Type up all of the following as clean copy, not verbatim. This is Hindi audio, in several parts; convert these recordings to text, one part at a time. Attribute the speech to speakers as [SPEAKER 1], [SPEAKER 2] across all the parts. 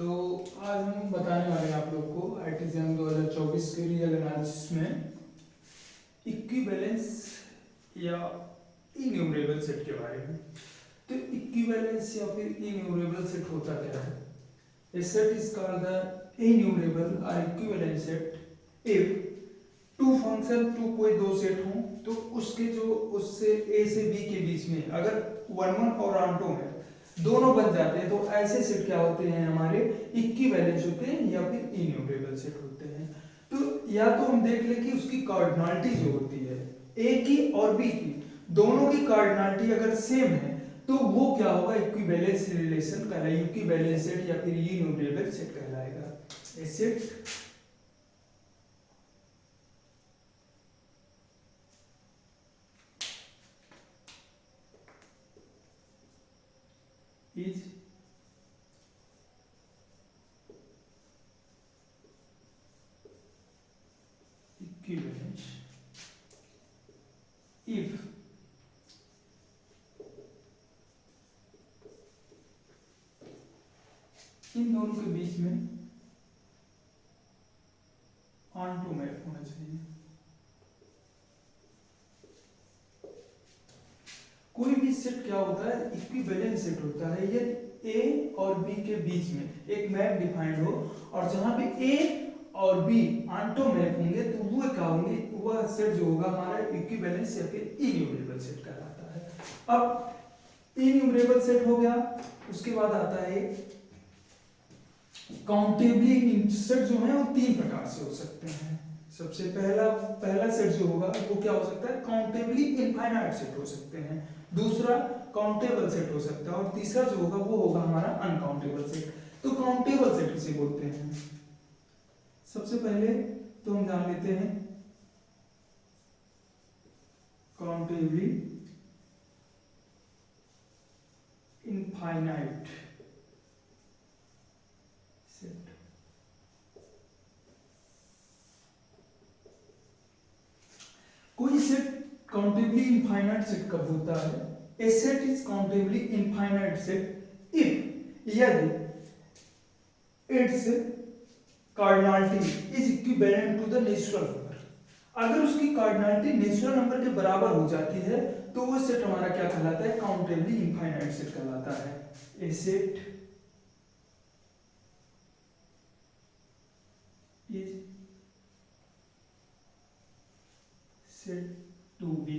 [SPEAKER 1] तो आज हम बताने वाले हैं आप लोग को आईटीजेम 2024 के रियल एनालिसिस में इक्विवेलेंस या इन्यूमरेबल सेट के बारे में। तो इक्विवेलेंस या फिर इन्यूमरेबल सेट होता क्या है? A set is called the enumerable or equivalent set if two function to कोई दो सेट हों तो उसके जो उससे ए से बी के बीच में अगर वन वन और ऑन में दोनों बन जाते हैं तो ऐसे सेट क्या होते हैं हमारे इक्विवेलेंस होते हैं या फिर इन्यूमरेबल सेट होते हैं। तो या तो हम देख लें कि उसकी कार्डिनलिटी जो होती है ए की और बी की दोनों की कार्डिनलिटी अगर सेम है तो वो क्या होगा, इक्विवेलेंस रिलेशन कहलाएगा, इक्विवेलेंस सेट या फिर इन्यूमरेबल सेट कहलाएगा। ए सेट is equivalent if इन दोनों के बीच में ऑन टू मैप होना चाहिए। कोई भी सेट क्या होता है, इक्विवेलेंट सेट होता है ये ए और बी के बीच में एक मैप डिफाइंड हो और जहां पे ए और बी ऑन टू मैप होंगे तो वो क्या होंगे, वह सेट जो होगा हमारा इक्विवेलेंस या फिर इन्यूमरेबल सेट कहलाता है। अब इन्यूमरेबल सेट हो गया, उसके बाद आता है काउंटेबली सेट जो है वो तीन प्रकार से हो सकते हैं। सबसे पहला सेट जो होगा वो क्या हो सकता है, काउंटेबली इनफाइनाइट सेट हो सकते हैं, दूसरा काउंटेबल सेट हो सकता है और तीसरा जो होगा वो होगा हमारा अनकाउंटेबल सेट। तो काउंटेबल सेट किसे बोलते हैं? सबसे पहले तो हम जान लेते हैं काउंटेबली इनफाइनाइट सेट। कोई सेट काउंटेबली इनफाइनाइट सेट कब होता है? A set is countably infinite set if यदि its cardinality is equivalent to the natural number. अगर उसकी कार्डिनलिटी नेचुरल नंबर के बराबर हो जाती है तो वो सेट हमारा क्या कहलाता है, काउंटेबली इनफाइनाइट सेट कहलाता है। A set is said to be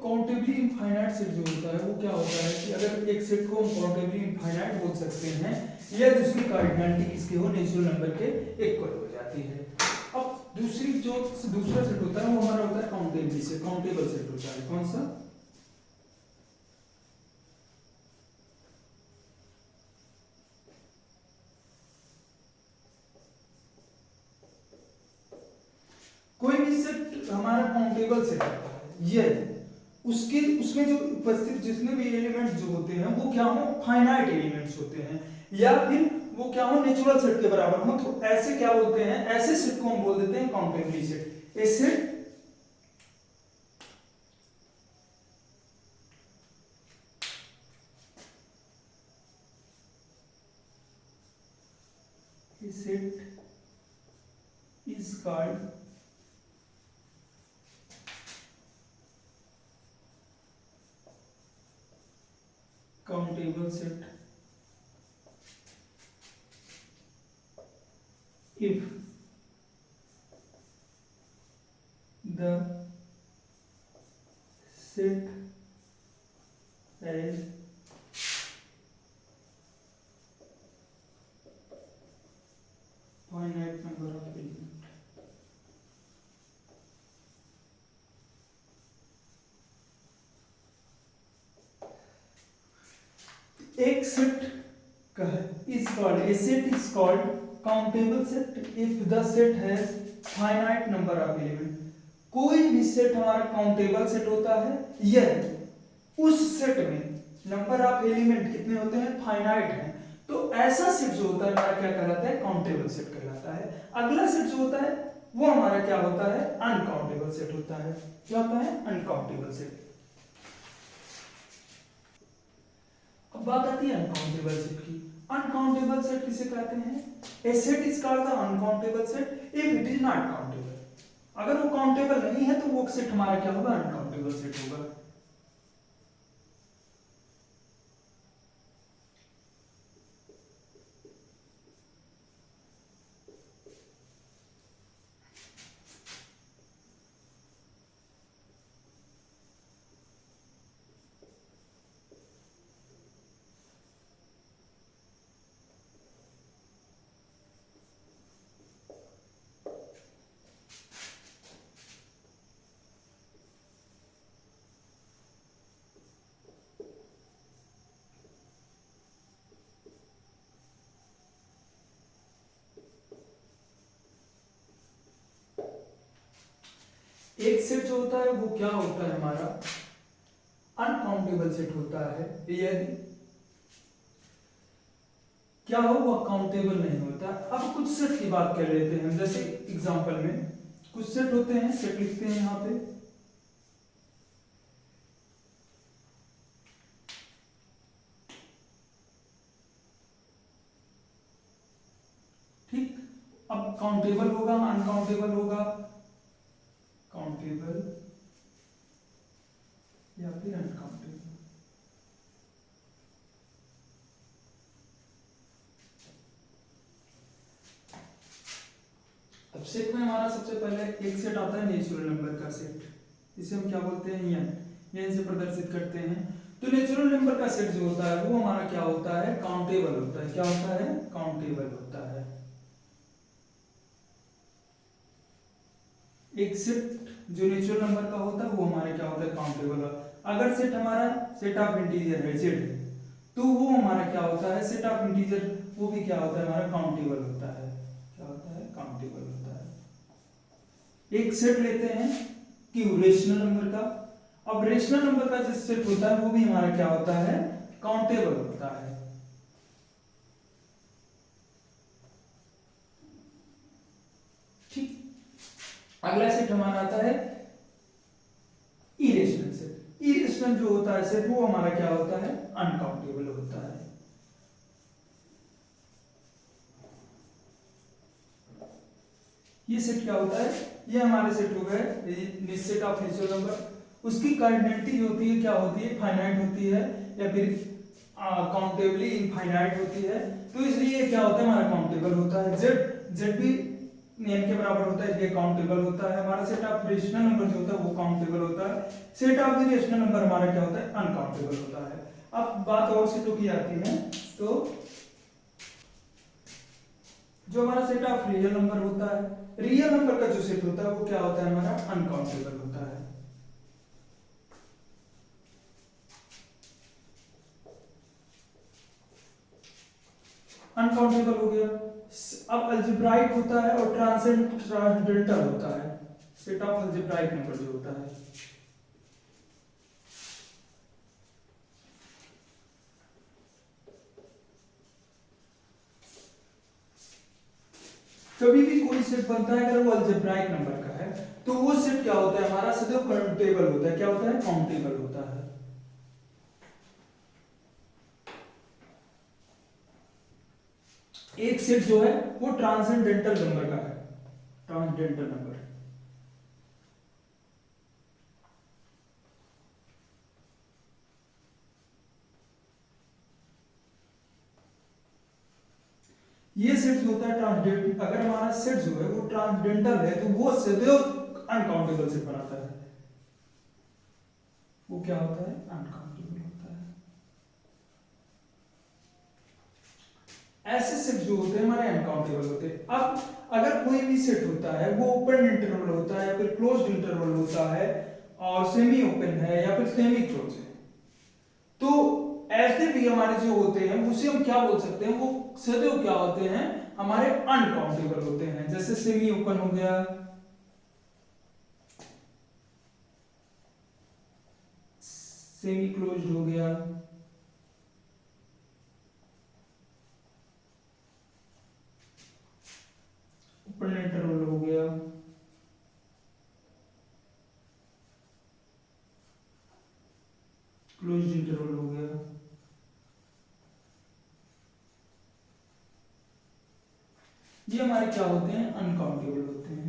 [SPEAKER 1] countably infinite set जो होता है वो क्या होता है कि अगर एक सेट को हम काउंटेबली इनफाइनाइट बोल सकते हैं या दूसरी कार्डिनलिटी किसके हो, नेचुरल नंबर के इक्वल हो जाती है। अब दूसरा सेट होता है वो हमारा होता है काउंटेबली से काउंटेबल सेट होता है। कौन सा? कोई भी सेट हमारा काउंटेबल सेट होता है ये उसमें जो उपस्थित जितने भी एलिमेंट जो होते हैं वो क्या हो, फाइनाइट एलिमेंट्स होते हैं या फिर वो क्या हो, नेचुरल सेट के बराबर हो। तो ऐसे क्या बोलते हैं, ऐसे सेट को हम बोल देते हैं countably set. A set is called countable set if the set एक set is called a set is called countable set if the set has finite number of elements. कोई भी सेट हमारा काउंटेबल सेट होता है यदि उस सेट में नंबर ऑफ एलिमेंट कितने होते हैं, फाइनाइट हैं, तो ऐसा सेट जो होता है हमारा क्या कहलाता है, काउंटेबल सेट कहलाता है। अगला सेट जो होता है वो हमारा क्या होता है, अनकाउंटेबल सेट होता है। क्या होता है, अनकाउंटेबल सेट। अब बात आती है अनकाउंटेबल सेट की। अनकाउंटेबल सेट किसे कहते हैं, a set is called the uncountable set if it is not countable. अगर वो काउंटेबल नहीं है तो वो सेट हमारा क्या होगा, अनकाउंटेबल सेट होगा। एक सेट जो होता है वो क्या होता है हमारा, अनकाउंटेबल सेट होता है यदि क्या हो, वो काउंटेबल नहीं होता। अब कुछ सेट की बात कर लेते हैं, जैसे एग्जांपल में कुछ सेट होते हैं, सेट लिखते हैं यहां पे। ठीक, अब काउंटेबल होगा, अनकाउंटेबल होगा, काउंटेबल या फिर अनकाउंटेबल। अब सेट में हमारा सबसे पहले एक सेट आता है नेचुरल नंबर का सेट, इसे हम क्या बोलते हैं, एन से प्रदर्शित करते हैं। तो नेचुरल नंबर का सेट जो होता है वो हमारा क्या होता है, काउंटेबल होता है। क्या होता है, काउंटेबल होता है। एक सेट जो नेचुरल नंबर का होता है वो हमारा क्या होता है, काउंटेबल। अगर सेट हमारा सेट ऑफ इंटीजर है जेड, तो वो हमारा क्या होता है, सेट ऑफ इंटीजर, वो भी क्या होता है हमारा, काउंटेबल होता है। क्या होता है, काउंटेबल होता है। एक सेट लेते हैं कि रेशनल नंबर का। अब रेशनल नंबर का जो सेट होता है वो भी हमारा क्या होता है, काउंटेबल होता है। ठीक, अगला सेट हमारा आता है इरेशनल सेट। इरेशनल जो होता है सेट वो हमारा क्या होता है, अनकाउंटेबल होता है। ये सेट क्या होता है, ये हमारे सेट हो गए सेट ऑफ नेचुरल नंबर। उसकी कार्डिनलिटी जो होती है क्या होती है, फाइनाइट होती है या फिर काउंटेबली इनफाइनाइट होती है। तो इसलिए क्या होता है, हमारा काउंटेबल होता है। जेड भी n के बराबर होता है, इसलिए काउंटेबल होता है। हमारा सेट ऑफ रेशनल नंबर जो होता है वो काउंटेबल होता है। सेट ऑफ इरेशनल नंबर हमारा क्या होता है, अनकाउंटेबल होता है। अब बात और सेटों की आती है, तो जो हमारा सेट ऑफ रियल नंबर होता है, रियल नंबर का जो सेट होता है वो क्या होता है, हमारा अनकाउंटेबल होता है। अनकाउंटेबल हो गया। अब अल्जेब्राइक होता है और ट्रांसेंडेंटल होता है। सेट ऑफ अल्जेब्राइक नंबर जो होता है, कभी भी कोई सेट बनता है अगर वो अल्जेब्राइक नंबर का है तो वो सेट क्या होता है, हमारा सदैव काउंटेबल होता है। क्या होता है, काउंटेबल होता है। एक सेट जो है वो ट्रांसेंडेंटल नंबर का है, ट्रांसेंडेंटल नंबर। ये सेट जो होता है ट्रांसडेंटल, अगर हमारा सेट जो है वो ट्रांसडेंटल है तो वो सदैव अनकाउंटेबल सेट बनाता है। वो क्या होता है, अनकाउंटेबल होता है। ऐसे सेट जो होते हैं हमारे अनकाउंटेबल होते हैं। अब अगर कोई भी सेट होता है वो ओपन इंटरवल होता है या फिर क्लोज्ड इंटरवल होता है और सेमी ओपन है या फिर सेमी क्लोज है, तो ऐसे भी हमारे जो होते हैं उसे हम क्या बोल सकते हैं, वो सदैव क्या होते हैं, हमारे अनकाउंटेबल होते हैं। जैसे सेमी ओपन हो गया, सेमी क्लोज्ड हो गया, ओपन इंटरवल हो गया, क्लोज्ड इंटरवल हो गया। ये हमारे क्या होते हैं, अनकाउंटेबल होते हैं।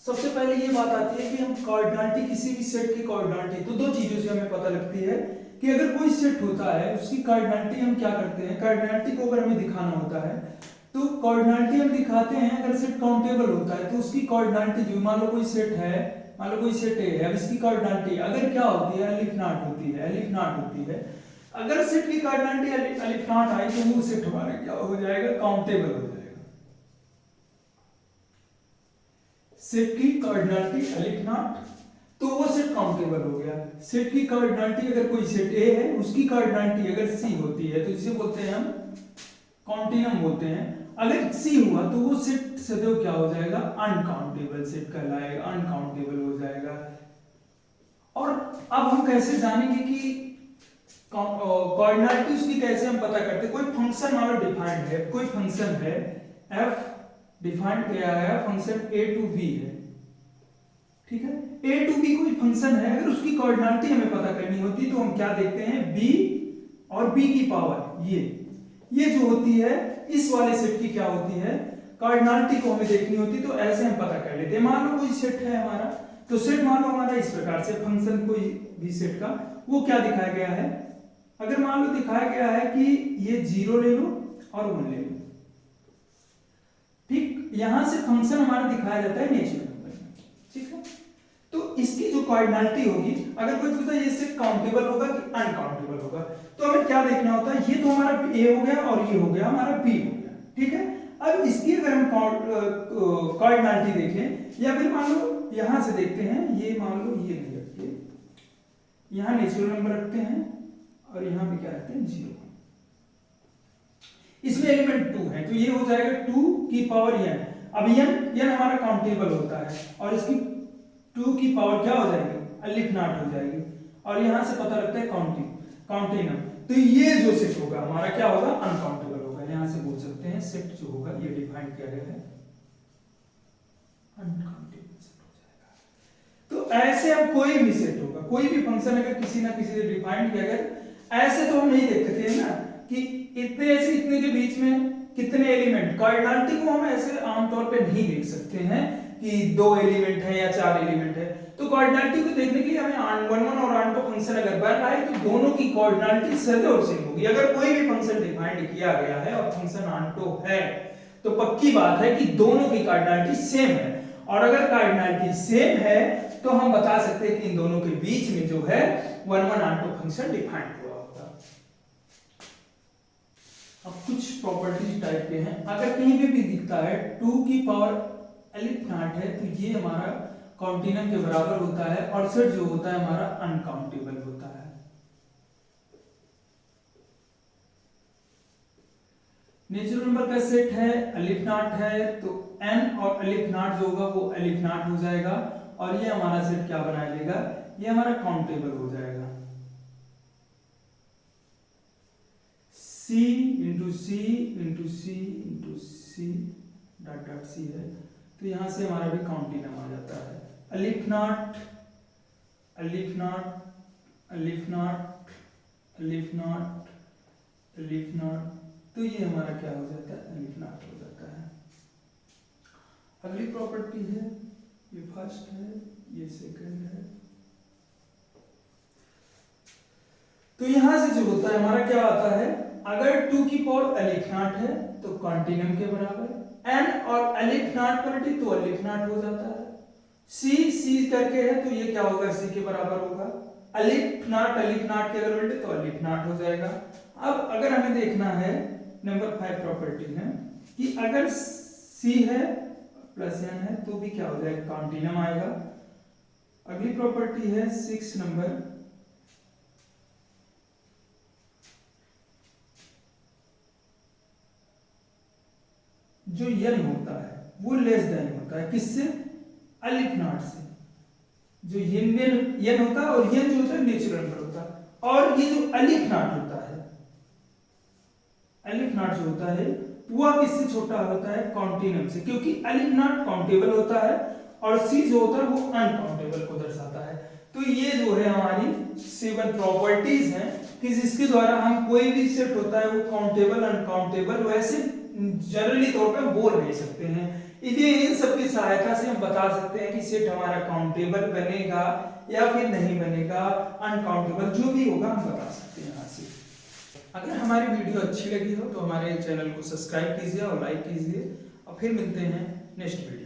[SPEAKER 1] सबसे पहले ये बात आती है कि हम कार्डिनलिटी, किसी भी सेट की कार्डिनलिटी तो दो चीजों से हमें पता लगती है कि अगर कोई सेट होता है उसकी कार्डिनलिटी हम क्या करते हैं, कार्डिनलिटी को अगर हमें दिखाना होता है तो कार्डिनलिटी हम दिखाते हैं। अगर सेट काउंटेबल होता है तो उसकी कार्डिनलिटी जो, मान लो कोई सेट है, मान लो कोई सेट ए है, अब इसकी कार्डिनलिटी अगर क्या होती है, अलिफ नॉट होती है, अलिफ नॉट होती है। अगर सेट की कार्डिनलिटी अलिफ नॉट आई तो वो सेट हमारा क्या हो जाएगा, काउंटेबल हो जाएगा। सेट की कार्डिनलिटी अलिफ नॉट तो वो सेट काउंटेबल हो गया। सेट की कार्डिनलिटी अगर कोई सेट ए है उसकी कार्डिनलिटी अगर सी होती है तो जिसे बोलते हैं हम कॉन्टिनम बोलते हैं। अगर सी हुआ तो वो सेट सदैव क्या हो जाएगा, अनकाउंटेबल सेट कहलाएगा, अनकाउंटेबल हो जाएगा। और अब हम कैसे जानेंगे कि कार्डिनलिटी उसकी कैसे हम पता करते हैं। कोई फंक्शन हमारा डिफाइंड है, कोई फंक्शन है f डिफाइंड किया है, फंक्शन a टू b है, ठीक है। a टू b कोई फंक्शन है, अगर उसकी कार्डिनलिटी हमें पता करनी होती तो हम क्या देखते हैं, b और b की पावर ये जो होती है इस वाले सेट की क्या होती है, कार्डिनलिटी को हमें देखनी होती तो ऐसे हम पता कर लेते हैं। मान लो कोई सेट है हमारा, तो सेट मान लो हमारा इस प्रकार से, फंक्शन कोई भी सेट का वो क्या दिखाया गया है, अगर मान लो दिखाया गया है कि ये 0 ले लो और 1 ले लो, ठीक। यहां से फंक्शन हमारा दिखाया जाता है नेचुरल नंबर में, ठीक है। तो इसकी जो कार्डिनलिटी होगी, अगर कोई पूछता है ये सेट काउंटेबल होगा कि अनकाउंटेबल होगा, तो हमें क्या देखना होता है, ये तो हमारा a हो गया और ये हो गया हमारा b हो गया, ठीक है। अब इसकी अगर हम कार्डिनलिटी देखें या फिर मान लो यहां से देखते हैं, ये मान लो ये नहीं रखते, यहां नेचुरल नंबर रखते हैं और यहां पे क्या रखते हैं, 0। इसमें एलिमेंट 2 है तो ये हो जाएगा 2 की पावर n। अब n हमारा काउंटेबल होता है और इसकी 2 की पावर क्या हो जाएगी, अलिफ नॉट हो जाएगी, और यहां से पता लगता है काउंटिनम। तो ये जो सेट होगा हमारा क्या होगा, अनकाउंटेबल होगा। यहां से बोल सकते हैं सेट जो होगा ये डिफाइन किया गया है, अनकाउंटेबल सेट हो जाएगा। तो ऐसे हम कोई भी सेट होगा, कोई भी फंक्शन अगर किसी ना किसी से डिफाइन किया गया, ऐसे तो हम नहीं देख सकते हैं ना कि इतने से इतने के बीच में कितने एलिमेंट, कार्डिनलिटी को हम ऐसे आमतौर पे नहीं देख सकते हैं कि 2 एलिमेंट है या 4 एलिमेंट है। तो कार्डिनलिटी को देखने के लिए हमें आन1 और आन2 फंक्शन अगर बन रहा है तो दोनों की कार्डिनलिटी सदैव सेम होगी। अगर कोई भी फंक्शन डिफाइंड किया गया है और फंक्शन आन2 है तो पक्की बात है कि दोनों की कार्डिनलिटी सेम है, और अगर कार्डिनलिटी सेम है तो हम बता सकते हैं कि इन दोनों के बीच में जो है 1 आन2 फंक्शन डिफाइंड हुआ होगा। अब कुछ प्रॉपर्टीज टाइप के हैं, अगर कहीं पे भी दिखता है 2 की पावर अलिफ नॉट है तो ये हमारा काउंटिनम के बराबर होता है, और सेट जो होता है हमारा अनकाउंटेबल होता है। नेचुरल नंबर का सेट है, अलिफ नॉट है तो n और अलिफ नॉट जो होगा वो अलिफ नॉट हो जाएगा, और ये हमारा सेट क्या बना लेगा, ये हमारा काउंटेबल हो जाएगा। c into C into C into C dot dot C है, तो यहां से हमारा भी काउंटिनम आ जाता है। अलिफ नॉट अलिफ नॉट अलिफ नॉट अलिफ नॉट अलिफ नॉट, तो ये हमारा क्या हो जाता है, अलिफ नॉट हो जाता है। अगली प्रॉपर्टी है, ये फर्स्ट है, ये सेकंड है। तो यहां से जो होता है हमारा क्या आता है, अगर 2 की पावर अलिफ नॉट है तो काउंटिनम के बराबर, n और अलिफ नॉट क्वांटिटी तो अलिफ नॉट हो जाता है। c करके है तो ये क्या होगा, c के बराबर होगा। अलिफ नॉट के अगर उल्टे तो अलिफ नॉट हो जाएगा। अब अगर हमें देखना है, नंबर 5 प्रॉपर्टी है कि अगर c है प्लस n है तो भी क्या हो जाएगा, कॉन्टिनम आएगा। अगली प्रॉपर्टी है 6 नंबर, जो n होता है वो लेस देन होता है किससे, अलिफ नॉट से। जो n होता है और n जो होता है नेचुरल नंबर होता है, और ये जो अलिफ नॉट होता है, अलिफ नॉट जो होता है वह किससे छोटा होता है, काउंटिनम से, क्योंकि अलिफ नॉट काउंटेबल होता है और सी जो होता है वो अनकाउंटेबल को दर्शाता है। तो ये जो है हमारी 7 प्रॉपर्टीज हैं कि जिसके द्वारा हम कोई भी सेट होता है वो काउंटेबल अनकाउंटेबल वैसे जनरली तौर पे बोल नहीं सकते हैं। इन सब की सहायता से हम बता सकते हैं कि सेट हमारा काउंटेबल बनेगा या फिर नहीं बनेगा, अनकाउंटेबल जो भी होगा हम बता सकते हैं यहाँ से। अगर हमारी वीडियो अच्छी लगी हो तो हमारे चैनल को सब्सक्राइब कीजिए और लाइक कीजिए, और फिर मिलते हैं नेक्स्ट वीडियो।